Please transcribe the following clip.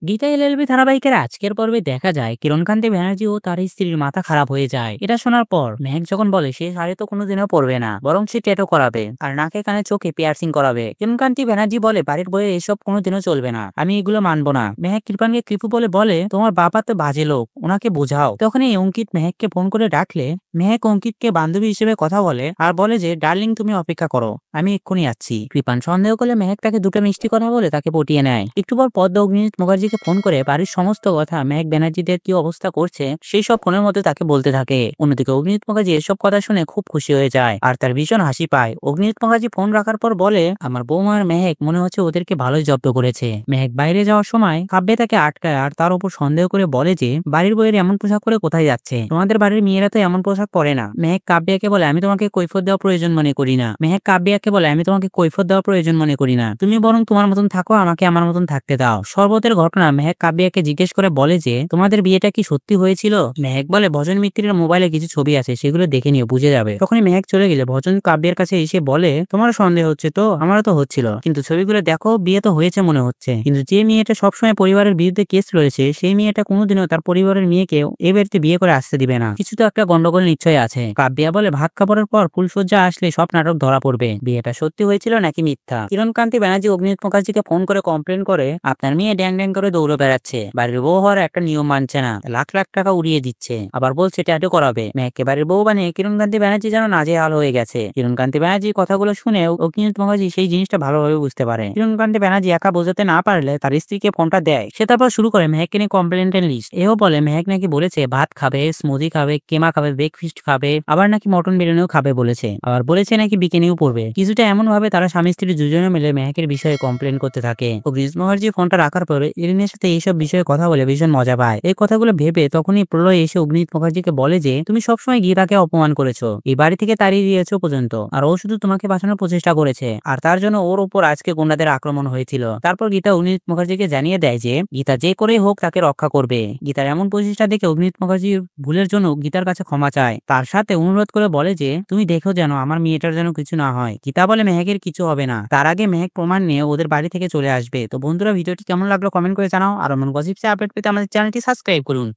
Gita LLB ধারাবাহিকের আজকের পর্বে দেখা যায় কিরণকান্তি ব্যানার্জি ও তার স্ত্রীর মাথা খারাপ হয়ে যায়। এটা শোনার পর মেহেক যখন বলে সে শাড়ি তো কোনোদিনও পরবে না, বরং সে ট্যাটু করাবে আর নাকে কানে চোখে পিয়ার্সিং করাবে। কিরণকান্তি ব্যানার্জি বলে বাড়ির বইয়ে এসব কোনোদিনও চলবে না, আমি এগুলো মানবো না। মেহেক কৃপানকে কৃপু বলে বলে তোমার বাবা তো বাজে লোক, ওনাকে বোঝাও। তখনই অঙ্কিত মেহেককে ফোন করে ডাকলে মেহেক অঙ্কিতকে বান্ধবী হিসেবে কথা বলে আর বলে যে ডার্লিং তুমি অপেক্ষা করো, আমি এক্ষুনি আসছি। কৃপান সন্দেহ করলে মেহেক তাকে দুটো মিষ্টি কথা বলে তাকে পটিয়ে নেয়। একটু পর পদ্ম অগ্নিমিত মুখার্জিকে ফোন করে বাড়ির সমস্ত কথা মেহেক ব্যানার্জিদের কি অবস্থা করছে সেই সব ফোনের মধ্যে তাকে বলতে থাকে। অন্যদিকে অগ্নিমিত মুখার্জি এসব কথা শুনে খুব খুশি হয়ে যায় আর তার ভীষণ হাসি পায়। অগ্নিমিত মুখার্জি ফোন রাখার পর বলে আমার বৌমার মেহেক মনে হচ্ছে ওদেরকে ভালোই জব্দ করেছে। মেহেক বাইরে যাওয়ার সময় কাব্যে তাকে আটকায় আর তার উপর সন্দেহ করে বলে যে বাড়ির বইয়ের এমন পোশাক পরে কোথায় যাচ্ছে, তোমাদের বাড়ির মেয়েরা তো এমন পোশাক পরে না। মেহেক কাব্যাকে বলে আমি তোমাকে কৈফিয়ত দেওয়া প্রয়োজন মনে করি না। মেহেক কাব্যাকে বলে আমি তোমাকে কৈফিয়ত দেওয়া প্রয়োজন মনে করি না, তুমি বরং তোমার মতন থাকো, আমাকে আমার মতন থাকতে দাও। শরবতের ঘটনা মেহেক কাব্যাকে জিজ্ঞেস করে বলে যে তোমাদের বিয়েটা কি সত্যি হয়েছিল। মেহেক বলে ভজন মিত্রের মোবাইলে কিছু ছবি আছে, সেগুলো দেখে নিও, বুঝে যাবে। তখনই মেহেক চলে গেলে ভজন কাব্যের কাছে এসে বলে তোমার সন্দেহ হচ্ছে তো, আমারও তো হচ্ছিল, কিন্তু ছবিগুলো দেখো বিয়ে তো হয়েছে মনে হচ্ছে। কিন্তু যে মেয়েটা সবসময় পরিবারের বিরুদ্ধে কেস রয়েছে সেই মেয়েটা কোনোদিনও তার পরিবারের মেয়েকে এ বাড়িতে বিয়ে করে আসতে দিবে না, কিছু তো একটা গন্ডগোল নিশ্চয়ই আছে। কাব্যা বলে ভাত খাবারের পর ফুলসজ্জা আসলে সব নাটক ধরা পড়বে, বিয়েটা সত্যি হয়েছিল নাকি মিথ্যা। কিরণকান্তি ব্যানার্জি অগ্নিমিত মুখার্জিকে ফোন করে কমপ্লেন করে আপনার মেয়ে ড্যাং ড্যাং করে দৌড়ে বেড়াচ্ছে, বাড়ির বউ হওয়ার একটা নিয়ম মানছে না, লাখ লাখ টাকা উড়িয়ে দিচ্ছে, আবার বলছে ট্যাটু করাবে। মেয়েকে বাড়ির বউ বানিয়ে কিরণকান্তি ব্যানার্জি যেন নাজেহাল হয়ে গেছে। কিরণকান্তি ব্যানার্জি কথাগুলো শুনে অগ্নিমিত মুখার্জি সেই জিনিসটা ভালোভাবে বুঝতে পারে। কিরণকান্তি ব্যানার্জি একা বোঝাতে না পারলে তার স্ত্রীকে ফোনটা দেয়। সে তারপর শুরু করে মেহেককে নিয়ে কমপ্লেন্টের লিস্ট। এও বলে মেহেক নাকি বলেছে ভাত খাবে, স্মুদি খাবে, কেমা খাবে, ব্রেকফাস্ট খাবে, আবার নাকি মটন বিরিয়ানিও খাবে বলেছে, আবার বলেছে নাকি বিকিনিও পরবে। কিছুটা এমন ভাবে তারা স্বামী স্ত্রী দুজনে মিলে মেহেকের বিষয়ে কমপ্লেন করতে থাকে। অগ্নিমিত মুখার্জি ফোনটা রাখার পরে ইরিনের সাথে এইসব বিষয়ে কথা বলে ভীষণ মজা পায়। এই কথাগুলো ভেবে তখনই প্রলয় এসে অগ্নিমিত মুখার্জিকে বলে যে তুমি সবসময় গীতাকে অপমান করেছো, এই বাড়ি থেকে তাড়িয়ে দিয়েছো পর্যন্ত, আর ও শুধু তোমাকে বাঁচানোর প্রচেষ্টা করেছে, আর তার জন্য ওর উপর আজকে গুন্ডাদের আক্রমণ হয়েছিল। তারপর গীতা অগ্নিমিত মুখার্জিকে জানিয়ে দেয় যে গীতা যে করেই হোক তাকে রক্ষা করবে। গীতার এমন প্রচেষ্টা দেখে অগ্নিমিত মুখার্জির ভুলের জন্য গীতার কাছে ক্ষমা চায়, তার সাথে অনুরোধ করে বলে যে তুমি দেখো যেন আমার মেয়েটার যেন কিছু না হয়। গীতা বলে মেহেকের কিছু হবে না, তার আগে মেহেক প্রমাণ নিয়ে ওদের বাড়ি থেকে চলে আসবে। তো বন্ধুরা, ভিডিওটি কেমন লাগলো কমেন্ট করে জানাও, আর এমন গসিপসে আপডেট পেতে আমাদের চ্যানেলটি সাবস্ক্রাইব করুন।